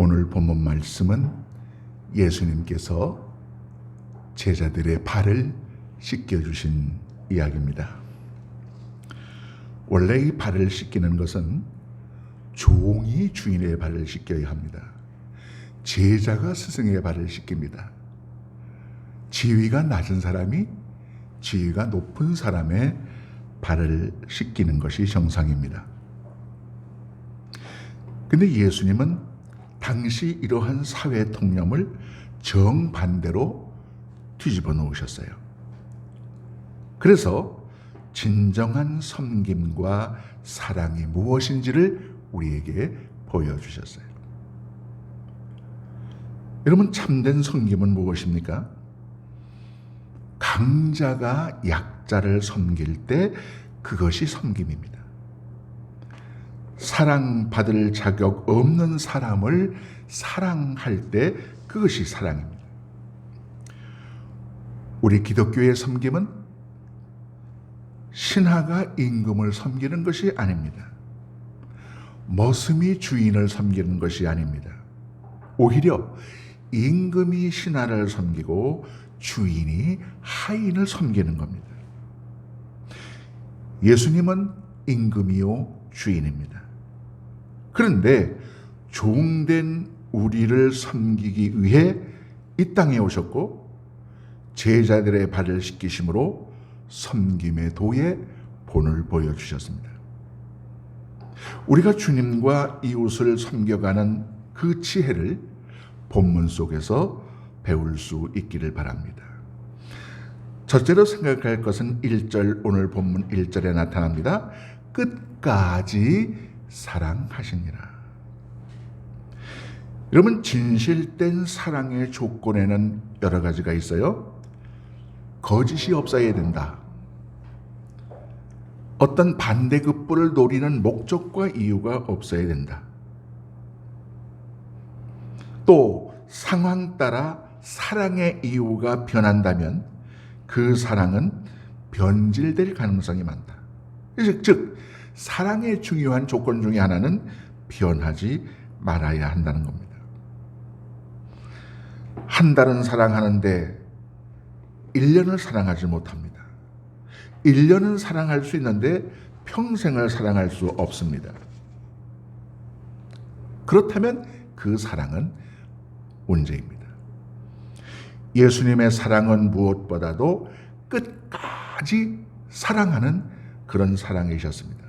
오늘 본문 말씀은 예수님께서 제자들의 발을 씻겨주신 이야기입니다. 원래 이 발을 씻기는 것은 종이 주인의 발을 씻겨야 합니다. 제자가 스승의 발을 씻깁니다. 지위가 낮은 사람이 지위가 높은 사람의 발을 씻기는 것이 정상입니다. 근데 예수님은 당시 이러한 사회 통념을 정반대로 뒤집어 놓으셨어요. 그래서 진정한 섬김과 사랑이 무엇인지를 우리에게 보여주셨어요. 여러분, 참된 섬김은 무엇입니까? 강자가 약자를 섬길 때 그것이 섬김입니다. 사랑받을 자격 없는 사람을 사랑할 때 그것이 사랑입니다. 우리 기독교의 섬김은 신하가 임금을 섬기는 것이 아닙니다. 머슴이 주인을 섬기는 것이 아닙니다. 오히려 임금이 신하를 섬기고 주인이 하인을 섬기는 겁니다. 예수님은 임금이요 주인입니다. 그런데 종된 우리를 섬기기 위해 이 땅에 오셨고 제자들의 발을 씻기심으로 섬김의 도의 본을 보여주셨습니다. 우리가 주님과 이웃을 섬겨가는 그 지혜를 본문 속에서 배울 수 있기를 바랍니다. 첫째로 생각할 것은 1절, 오늘 본문 1절에 나타납니다. 끝까지 사랑하시니라. 여러분, 진실된 사랑의 조건에는 여러 가지가 있어요. 거짓이 없어야 된다. 어떤 반대급부를 노리는 목적과 이유가 없어야 된다. 또 상황 따라 사랑의 이유가 변한다면 그 사랑은 변질될 가능성이 많다. 즉 사랑의 중요한 조건 중에 하나는 변하지 말아야 한다는 겁니다. 한 달은 사랑하는데 1년을 사랑하지 못합니다. 1년은 사랑할 수 있는데 평생을 사랑할 수 없습니다. 그렇다면 그 사랑은 문제입니다. 예수님의 사랑은 무엇보다도 끝까지 사랑하는 그런 사랑이셨습니다.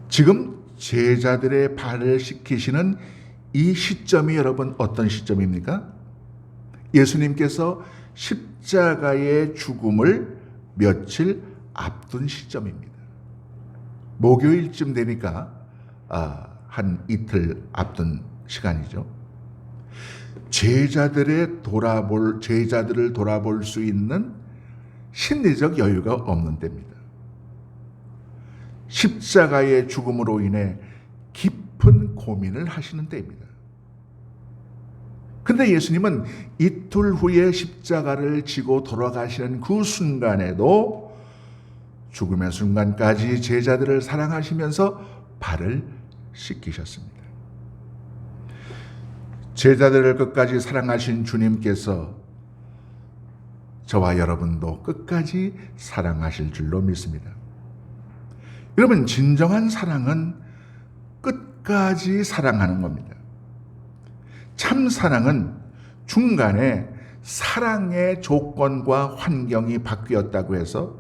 지금 제자들의 발을 씻기시는 이 시점이 여러분 어떤 시점입니까? 예수님께서 십자가의 죽음을 며칠 앞둔 시점입니다. 목요일쯤 되니까 한 이틀 앞둔 시간이죠. 제자들을 돌아볼 수 있는 심리적 여유가 없는 때입니다. 십자가의 죽음으로 인해 깊은 고민을 하시는 때입니다. 근데 예수님은 이틀 후에 십자가를 지고 돌아가시는 그 순간에도 죽음의 순간까지 제자들을 사랑하시면서 발을 씻기셨습니다. 제자들을 끝까지 사랑하신 주님께서 저와 여러분도 끝까지 사랑하실 줄로 믿습니다. 여러분, 진정한 사랑은 끝까지 사랑하는 겁니다. 참 사랑은 중간에 사랑의 조건과 환경이 바뀌었다고 해서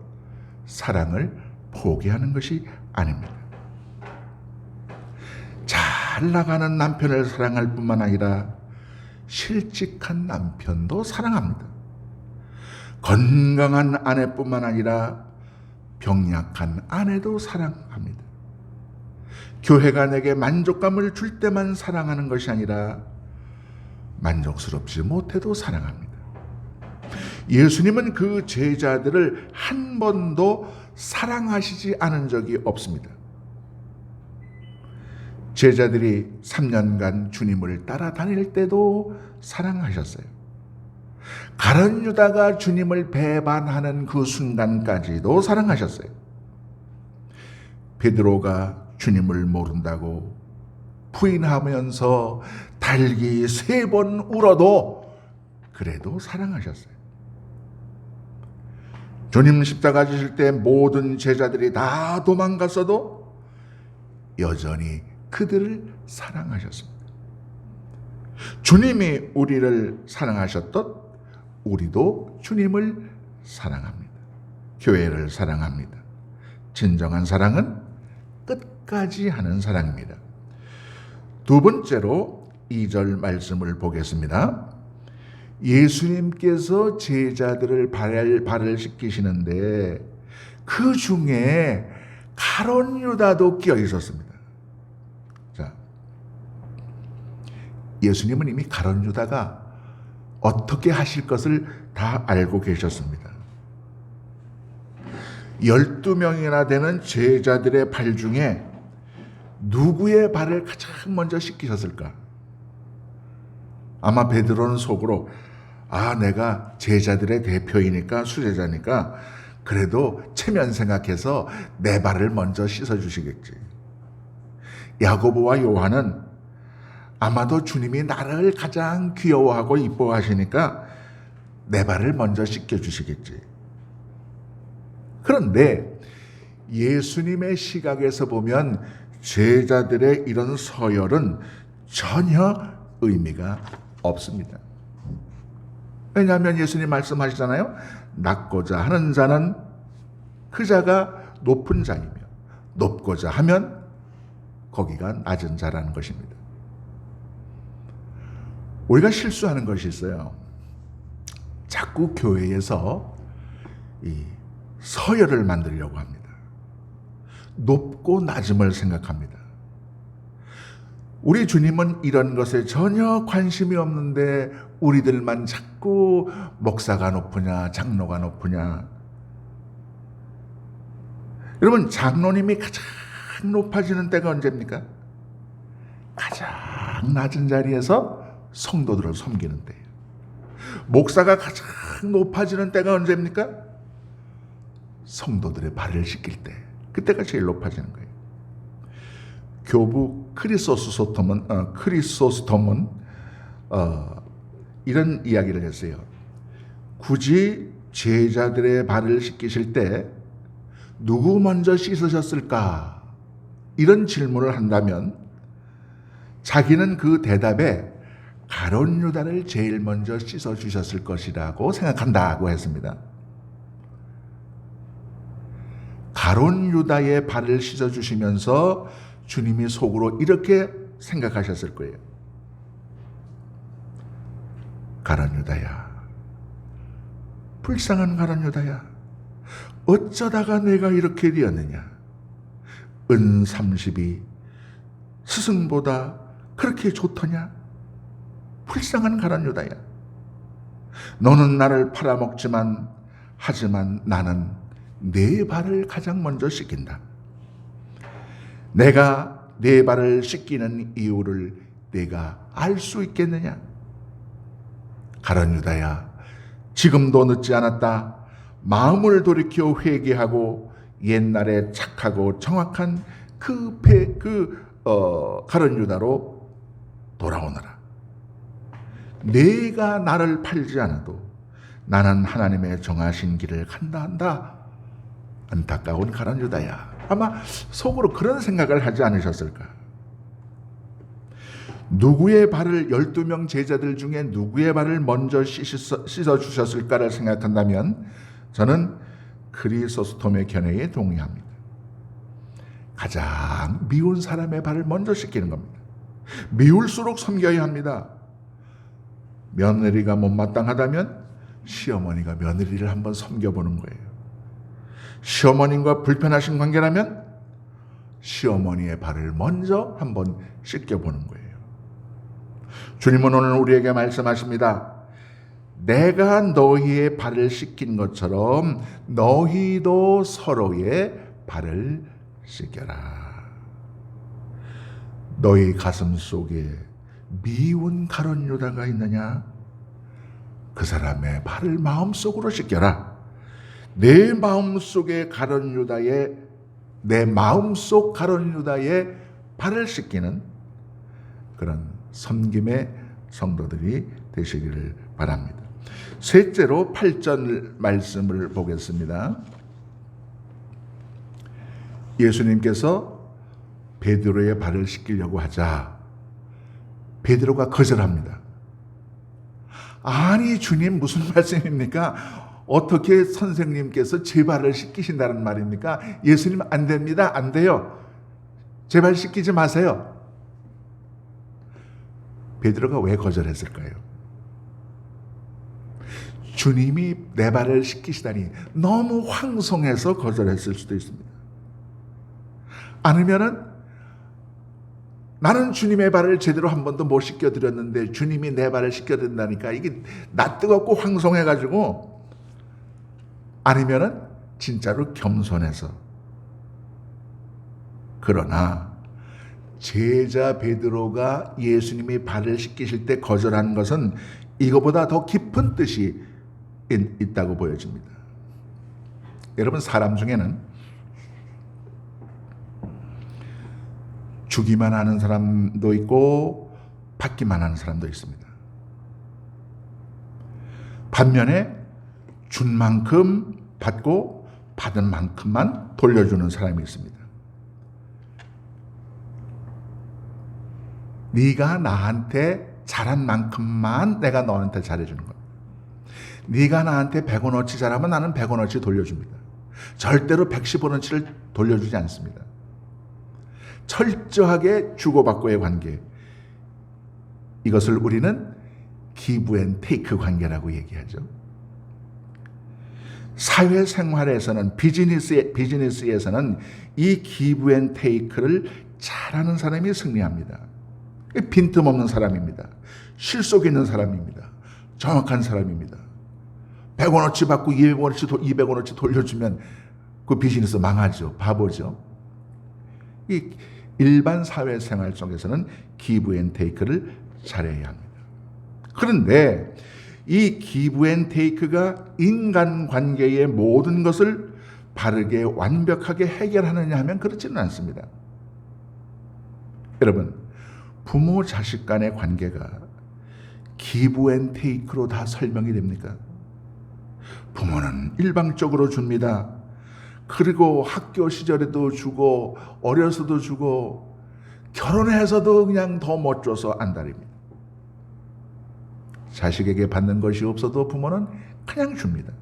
사랑을 포기하는 것이 아닙니다. 잘 나가는 남편을 사랑할 뿐만 아니라 실직한 남편도 사랑합니다. 건강한 아내뿐만 아니라 병약한 아내도 사랑합니다. 교회가 내게 만족감을 줄 때만 사랑하는 것이 아니라 만족스럽지 못해도 사랑합니다. 예수님은 그 제자들을 한 번도 사랑하시지 않은 적이 없습니다. 제자들이 3년간 주님을 따라다닐 때도 사랑하셨어요. 가룟 유다가 주님을 배반하는 그 순간까지도 사랑하셨어요. 베드로가 주님을 모른다고 부인하면서 달기 3번 울어도 그래도 사랑하셨어요. 주님 십자가 지실 때 모든 제자들이 다 도망갔어도 여전히 그들을 사랑하셨습니다. 주님이 우리를 사랑하셨듯 우리도 주님을 사랑합니다. 교회를 사랑합니다. 진정한 사랑은 끝까지 하는 사랑입니다. 두 번째로 2절 말씀을 보겠습니다. 예수님께서 제자들을 발을 씻기시는데 그 중에 가룟 유다도 끼어 있었습니다. 자, 예수님은 이미 가룟 유다가 어떻게 하실 것을 다 알고 계셨습니다. 12명이나 되는 제자들의 발 중에 누구의 발을 가장 먼저 씻기셨을까? 아마 베드로는 속으로 내가 제자들의 대표이니까 수제자니까 그래도 체면 생각해서 내 발을 먼저 씻어주시겠지. 야고보와 요한은 아마도 주님이 나를 가장 귀여워하고 이뻐하시니까 내 발을 먼저 씻겨주시겠지. 그런데 예수님의 시각에서 보면 제자들의 이런 서열은 전혀 의미가 없습니다. 왜냐하면 예수님 말씀하시잖아요. 낮고자 하는 자는 그 자가 높은 자이며 높고자 하면 거기가 낮은 자라는 것입니다. 우리가 실수하는 것이 있어요. 자꾸 교회에서 이 서열을 만들려고 합니다. 높고 낮음을 생각합니다. 우리 주님은 이런 것에 전혀 관심이 없는데 우리들만 자꾸 목사가 높으냐 장로가 높으냐. 여러분, 장로님이 가장 높아지는 때가 언제입니까? 가장 낮은 자리에서 성도들을 섬기는 때예요. 목사가 가장 높아지는 때가 언제입니까? 성도들의 발을 씻길 때. 그때가 제일 높아지는 거예요. 교부 크리소스톰은 이런 이야기를 했어요. 굳이 제자들의 발을 씻기실 때 누구 먼저 씻으셨을까? 이런 질문을 한다면 자기는 그 대답에 가룟 유다를 제일 먼저 씻어주셨을 것이라고 생각한다고 했습니다. 가룟 유다의 발을 씻어주시면서 주님이 속으로 이렇게 생각하셨을 거예요. 가룟 유다야, 불쌍한 가룟 유다야, 어쩌다가 내가 이렇게 되었느냐. 은 30이 스승보다 그렇게 좋더냐. 불쌍한 가룟 유다야, 너는 나를 팔아먹지만 하지만 나는 네 발을 가장 먼저 씻긴다. 내가 네 발을 씻기는 이유를 네가 알 수 있겠느냐. 가룟 유다야, 지금도 늦지 않았다. 마음을 돌이켜 회개하고 옛날에 착하고 정확한 가룟 유다로 돌아오너라. 네가 나를 팔지 않아도 나는 하나님의 정하신 길을 간다 한다. 안타까운 가룟 유다야. 아마 속으로 그런 생각을 하지 않으셨을까? 누구의 발을 12명 제자들 중에 누구의 발을 먼저 씻어주셨을까를 생각한다면 저는 크리소스톰의 견해에 동의합니다. 가장 미운 사람의 발을 먼저 씻기는 겁니다. 미울수록 섬겨야 합니다. 며느리가 못마땅하다면 시어머니가 며느리를 한번 섬겨보는 거예요. 시어머님과 불편하신 관계라면 시어머니의 발을 먼저 한번 씻겨보는 거예요. 주님은 오늘 우리에게 말씀하십니다. 내가 너희의 발을 씻긴 것처럼 너희도 서로의 발을 씻겨라. 너희 가슴 속에 미운 가룟 유다가 있느냐? 그 사람의 발을 마음속으로 씻겨라. 내 마음속의 가룟 유다의 발을 씻기는 그런 섬김의 성도들이 되시기를 바랍니다. 셋째로 8절 말씀을 보겠습니다. 예수님께서 베드로의 발을 씻기려고 하자 베드로가 거절합니다. 아니 주님 무슨 말씀입니까? 어떻게 선생님께서 제 발을 씻기신다는 말입니까? 예수님 안 됩니다. 안 돼요. 제 발 씻기지 마세요. 베드로가 왜 거절했을까요? 주님이 내 발을 씻기시다니 너무 황송해서 거절했을 수도 있습니다. 아니면은 나는 주님의 발을 제대로 한 번도 못 씻겨드렸는데 주님이 내 발을 씻겨드린다니까 이게 나 뜨겁고 황송해가지고, 아니면은 진짜로 겸손해서. 그러나 제자 베드로가 예수님이 발을 씻기실 때 거절한 것은 이거보다 더 깊은 뜻이 있다고 보여집니다. 여러분, 사람 중에는 주기만 하는 사람도 있고 받기만 하는 사람도 있습니다. 반면에 준 만큼 받고 받은 만큼만 돌려주는 사람이 있습니다. 네가 나한테 잘한 만큼만 내가 너한테 잘해주는 겁니다. 네가 나한테 100원어치 잘하면 나는 100원어치 돌려줍니다. 절대로 110원어치를 돌려주지 않습니다. 철저하게 주고받고의 관계, 이것을 우리는 기브 앤 테이크 관계라고 얘기하죠. 사회생활에서는, 비즈니스에서는 이 기브 앤 테이크를 잘하는 사람이 승리합니다. 빈틈없는 사람입니다. 실속 있는 사람입니다. 정확한 사람입니다. 100원어치 받고 200원어치 돌려주면 그 비즈니스 망하죠. 바보죠. 이 일반 사회생활 속에서는 기브 앤 테이크를 잘해야 합니다. 그런데 이 기브 앤 테이크가 인간관계의 모든 것을 바르게 완벽하게 해결하느냐 하면 그렇지는 않습니다. 여러분, 부모 자식 간의 관계가 기브 앤 테이크로 다 설명이 됩니까? 부모는 일방적으로 줍니다. 그리고 학교 시절에도 주고 어려서도 주고 결혼해서도 그냥 더 못 줘서 안달입니다. 자식에게 받는 것이 없어도 부모는 그냥 줍니다.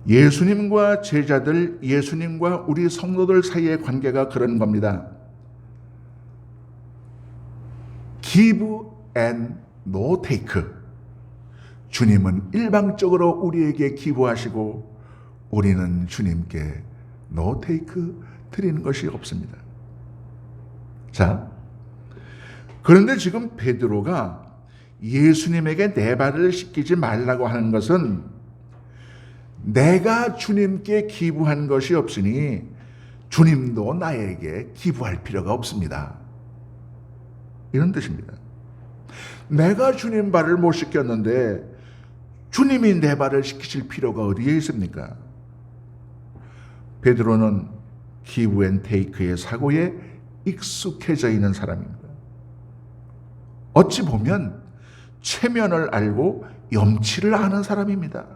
예수님과 제자들, 예수님과 우리 성도들 사이의 관계가 그런 겁니다. Give and no take. 주님은 일방적으로 우리에게 기부하시고 우리는 주님께 no take 드리는 것이 없습니다. 자, 그런데 지금 베드로가 예수님에게 내 발을 씻기지 말라고 하는 것은 내가 주님께 기부한 것이 없으니 주님도 나에게 기부할 필요가 없습니다. 이런 뜻입니다. 내가 주님 발을 못 씻겼는데 주님이 내 발을 씻기실 필요가 어디에 있습니까? 베드로는 기브 앤 테이크의 사고에 익숙해져 있는 사람입니다. 어찌 보면 체면을 알고 염치를 아는 사람입니다.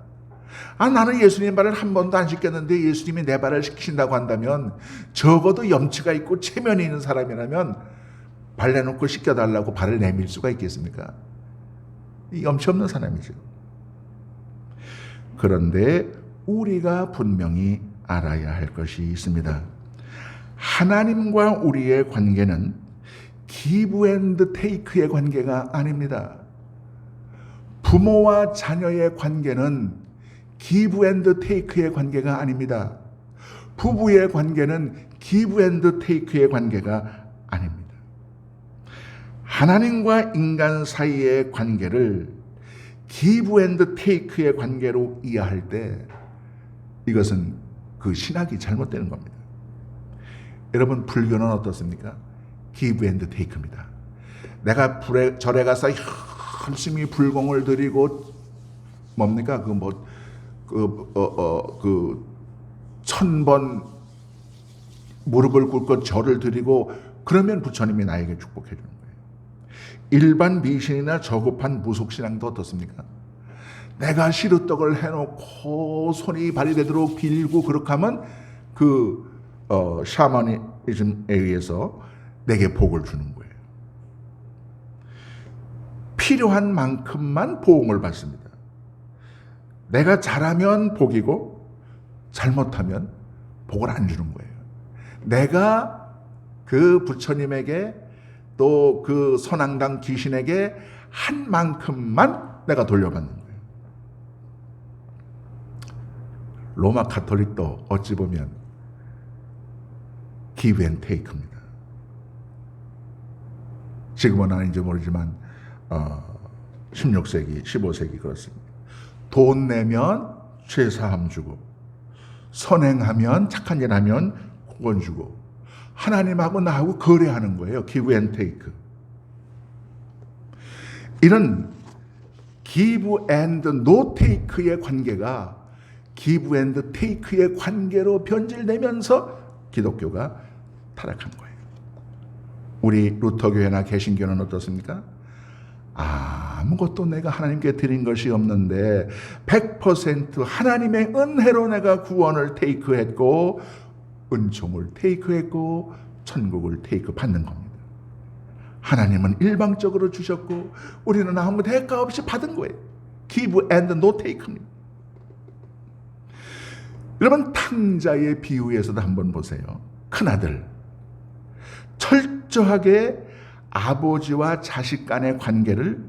나는 예수님 발을 한 번도 안 씻겼는데 예수님이 내 발을 씻기신다고 한다면 적어도 염치가 있고 체면이 있는 사람이라면 발 내놓고 씻겨달라고 발을 내밀 수가 있겠습니까? 염치 없는 사람이죠. 그런데 우리가 분명히 알아야 할 것이 있습니다. 하나님과 우리의 관계는 기브 앤드 테이크의 관계가 아닙니다. 부모와 자녀의 관계는 기브 앤드 테이크의 관계가 아닙니다. 부부의 관계는 기브 앤드 테이크의 관계가 아닙니다. 하나님과 인간 사이의 관계를 기브 앤드 테이크의 관계로 이해할 때 이것은 그 신학이 잘못되는 겁니다. 여러분, 불교는 어떻습니까? 기브 앤드 테이크입니다. 내가 절에 가서 열심히 불공을 드리고 뭡니까? 1000번 무릎을 꿇고 절을 드리고 그러면 부처님이 나에게 축복해 주는 거예요. 일반 미신이나 저급한 무속신앙도 어떻습니까? 내가 시루떡을 해놓고 손이 발이 되도록 빌고 그렇게 하면 그 샤머니즘에 의해서 내게 복을 주는 거예요. 필요한 만큼만 보응을 받습니다. 내가 잘하면 복이고 잘못하면 복을 안 주는 거예요. 내가 그 부처님에게 또 그 선앙당 귀신에게 한 만큼만 내가 돌려받는 거예요. 로마 가톨릭도 어찌 보면 give and take입니다. 지금은 아닌지 모르지만 16세기, 15세기 그렇습니다. 돈 내면 죄사함 주고, 선행하면 착한 일 하면 구원 주고, 하나님하고 나하고 거래하는 거예요. give and take. 이런 give and no take의 관계가 give and take의 관계로 변질되면서 기독교가 타락한 거예요. 우리 루터교회나 개신교는 어떻습니까? 아무것도 내가 하나님께 드린 것이 없는데 100% 하나님의 은혜로 내가 구원을 테이크했고 은총을 테이크했고 천국을 테이크 받는 겁니다. 하나님은 일방적으로 주셨고 우리는 아무 대가 없이 받은 거예요. give and no take입니다. 여러분, 탕자의 비유에서도 한번 보세요. 큰아들, 철저하게 아버지와 자식 간의 관계를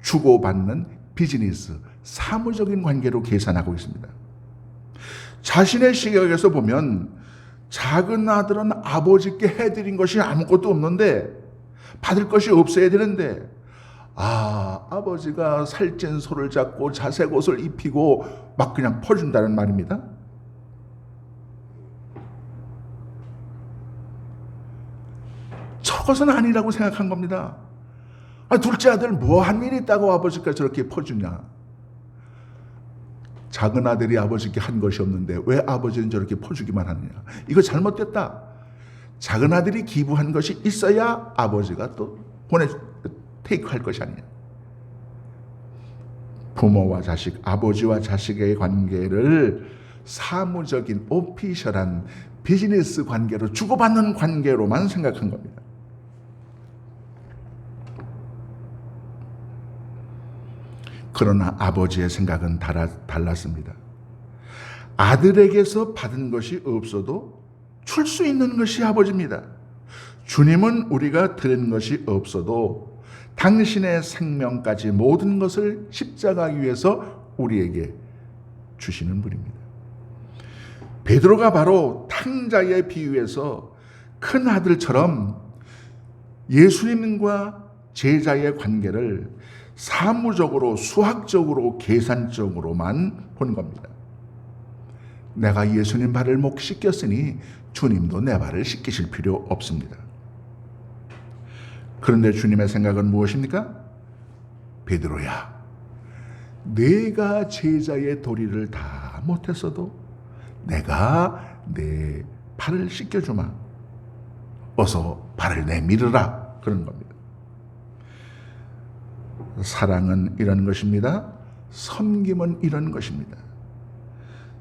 주고받는 비즈니스, 사무적인 관계로 계산하고 있습니다. 자신의 시각에서 보면 작은 아들은 아버지께 해드린 것이 아무것도 없는데 받을 것이 없어야 되는데 아버지가 살찐 소를 잡고 자색 옷을 입히고 막 그냥 퍼준다는 말입니다. 저것은 아니라고 생각한 겁니다. 둘째 아들 뭐 한 일 있다고 아버지가 저렇게 퍼주냐. 작은 아들이 아버지께 한 것이 없는데 왜 아버지는 저렇게 퍼주기만 하느냐. 이거 잘못됐다. 작은 아들이 기부한 것이 있어야 아버지가 또 테이크할 것이 아니냐. 부모와 자식, 아버지와 자식의 관계를 사무적인 오피셜한 비즈니스 관계로 주고받는 관계로만 생각한 겁니다. 그러나 아버지의 생각은 달랐습니다. 아들에게서 받은 것이 없어도 줄 수 있는 것이 아버지입니다. 주님은 우리가 드린 것이 없어도 당신의 생명까지 모든 것을 십자가 위에서 우리에게 주시는 분입니다. 베드로가 바로 탕자의 비유에서 큰 아들처럼 예수님과 제자의 관계를 사무적으로, 수학적으로, 계산적으로만 본 겁니다. 내가 예수님 발을 못 씻겼으니 주님도 내 발을 씻기실 필요 없습니다. 그런데 주님의 생각은 무엇입니까? 베드로야, 내가 제자의 도리를 다 못했어도 내가 내 발을 씻겨주마. 어서 발을 내밀으라. 그런 겁니다. 사랑은 이런 것입니다. 섬김은 이런 것입니다.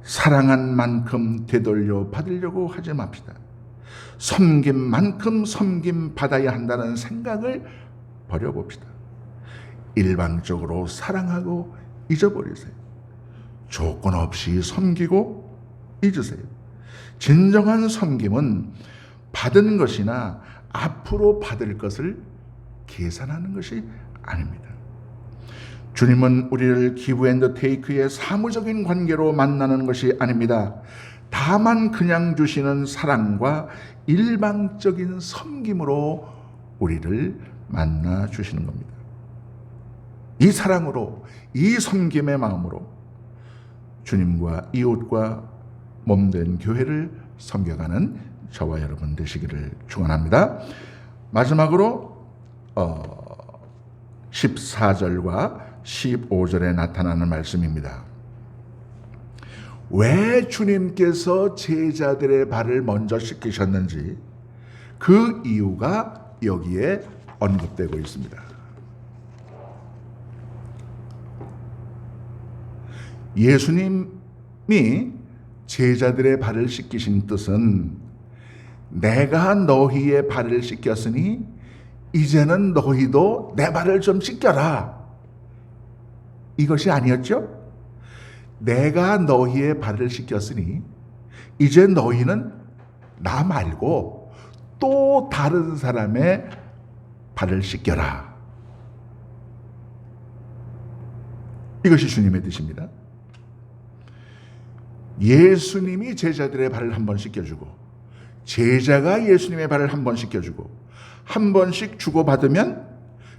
사랑한 만큼 되돌려 받으려고 하지 맙시다. 섬긴 만큼 섬김 받아야 한다는 생각을 버려봅시다. 일방적으로 사랑하고 잊어버리세요. 조건 없이 섬기고 잊으세요. 진정한 섬김은 받은 것이나 앞으로 받을 것을 계산하는 것이 아닙니다. 주님은 우리를 기브 앤드 테이크의 사무적인 관계로 만나는 것이 아닙니다. 다만 그냥 주시는 사랑과 일방적인 섬김으로 우리를 만나 주시는 겁니다. 이 사랑으로, 이 섬김의 마음으로 주님과 이웃과 몸된 교회를 섬겨가는 저와 여러분 되시기를 축원합니다. 마지막으로 14절과 15절에 나타나는 말씀입니다. 왜 주님께서 제자들의 발을 먼저 씻기셨는지, 그 이유가 여기에 언급되고 있습니다. 예수님이 제자들의 발을 씻기신 뜻은 내가 너희의 발을 씻겼으니 이제는 너희도 내 발을 좀 씻겨라, 이것이 아니었죠? 내가 너희의 발을 씻겼으니 이제 너희는 나 말고 또 다른 사람의 발을 씻겨라. 이것이 주님의 뜻입니다. 예수님이 제자들의 발을 한 번 씻겨주고 제자가 예수님의 발을 한 번 씻겨주고 한 번씩 주고받으면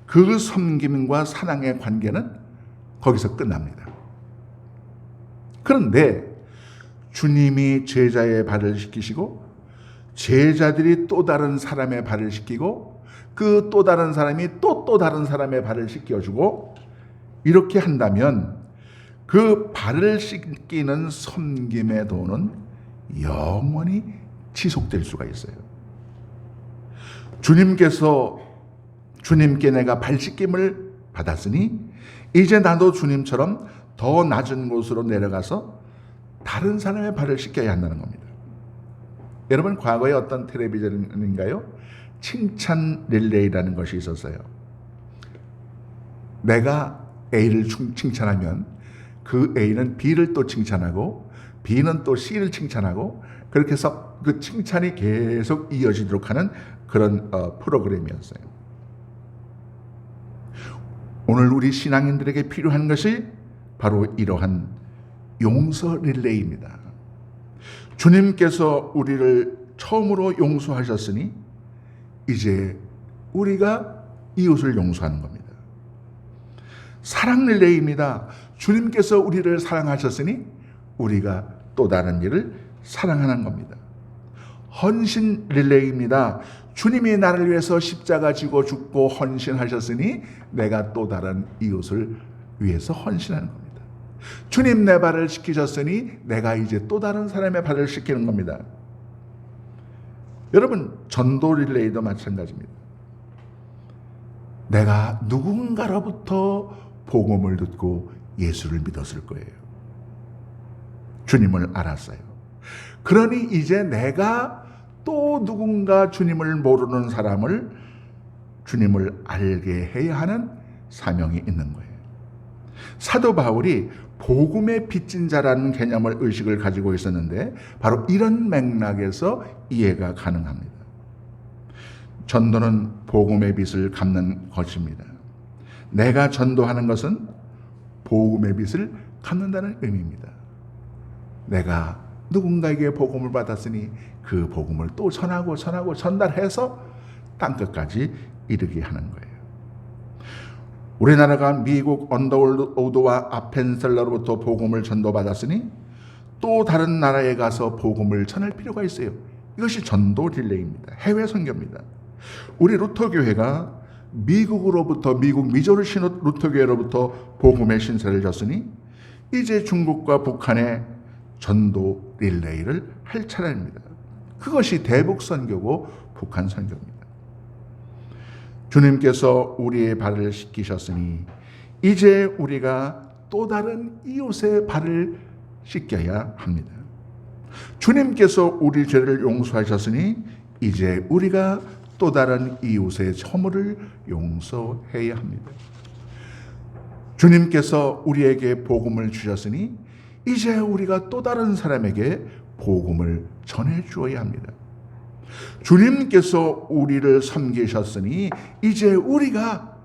그 섬김과 사랑의 관계는 거기서 끝납니다. 그런데 주님이 제자의 발을 씻기시고 제자들이 또 다른 사람의 발을 씻기고 그 또 다른 사람이 또 다른 사람의 발을 씻겨주고 이렇게 한다면 그 발을 씻기는 섬김의 도는 영원히 지속될 수가 있어요. 주님께 내가 발 씻김을 받았으니 이제 나도 주님처럼 더 낮은 곳으로 내려가서 다른 사람의 발을 씻겨야 한다는 겁니다. 여러분, 과거에 어떤 텔레비전인가요? 칭찬 릴레이라는 것이 있었어요. 내가 A를 칭찬하면 그 A는 B를 또 칭찬하고 B는 또 C를 칭찬하고 그렇게 해서 그 칭찬이 계속 이어지도록 하는 그런 프로그램이었어요. 오늘 우리 신앙인들에게 필요한 것이 바로 이러한 용서 릴레이입니다. 주님께서 우리를 처음으로 용서하셨으니 이제 우리가 이웃을 용서하는 겁니다. 사랑 릴레이입니다. 주님께서 우리를 사랑하셨으니 우리가 또 다른 일을 사랑하는 겁니다. 헌신 릴레이입니다. 주님이 나를 위해서 십자가 지고 죽고 헌신하셨으니 내가 또 다른 이웃을 위해서 헌신하는 겁니다. 주님 내 발을 씻기셨으니 내가 이제 또 다른 사람의 발을 씻기는 겁니다. 여러분, 전도 릴레이도 마찬가지입니다. 내가 누군가로부터 복음을 듣고 예수를 믿었을 거예요. 주님을 알았어요. 그러니 이제 내가 또 누군가 주님을 모르는 사람을 주님을 알게 해야 하는 사명이 있는 거예요. 사도 바울이 복음의 빚진 자라는 개념을 의식을 가지고 있었는데 바로 이런 맥락에서 이해가 가능합니다. 전도는 복음의 빚을 갚는 것입니다. 내가 전도하는 것은 복음의 빚을 갚는다는 의미입니다. 내가 누군가에게 복음을 받았으니 그 복음을 또 전하고 전달해서 땅끝까지 이르게 하는 거예요. 우리나라가 미국 언더우드와 아펜셀러로부터 복음을 전도받았으니 또 다른 나라에 가서 복음을 전할 필요가 있어요. 이것이 전도 딜레이입니다. 해외 선교입니다. 우리 루터교회가 미국 미조르 루터교회로부터 복음의 신세를 졌으니 이제 중국과 북한의 전도 릴레이를 할 차례입니다. 그것이 대북 선교고 북한 선교입니다. 주님께서 우리의 발을 씻기셨으니 이제 우리가 또 다른 이웃의 발을 씻겨야 합니다. 주님께서 우리 죄를 용서하셨으니 이제 우리가 또 다른 이웃의 허물을 용서해야 합니다. 주님께서 우리에게 복음을 주셨으니 이제 우리가 또 다른 사람에게 복음을 전해 주어야 합니다. 주님께서 우리를 섬기셨으니 이제 우리가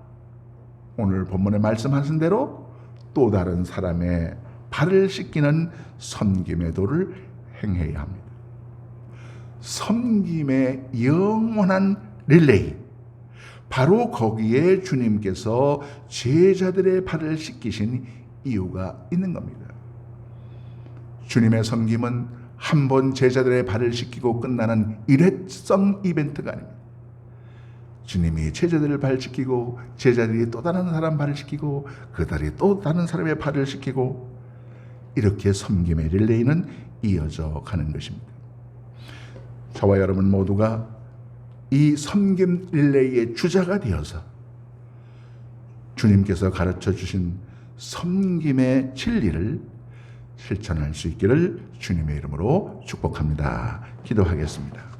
오늘 본문에 말씀하신 대로 또 다른 사람의 발을 씻기는 섬김의 도를 행해야 합니다. 섬김의 영원한 릴레이, 바로 거기에 주님께서 제자들의 발을 씻기신 이유가 있는 겁니다. 주님의 섬김은 한 번 제자들의 발을 씻기고 끝나는 일회성 이벤트가 아닙니다. 주님이 제자들을 발 씻기고 제자들이 또 다른 사람 발을 씻기고 그들이 또 다른 사람의 발을 씻기고 이렇게 섬김의 릴레이는 이어져 가는 것입니다. 저와 여러분 모두가 이 섬김 릴레이의 주자가 되어서 주님께서 가르쳐 주신 섬김의 진리를 실천할 수 있기를 주님의 이름으로 축복합니다. 기도하겠습니다.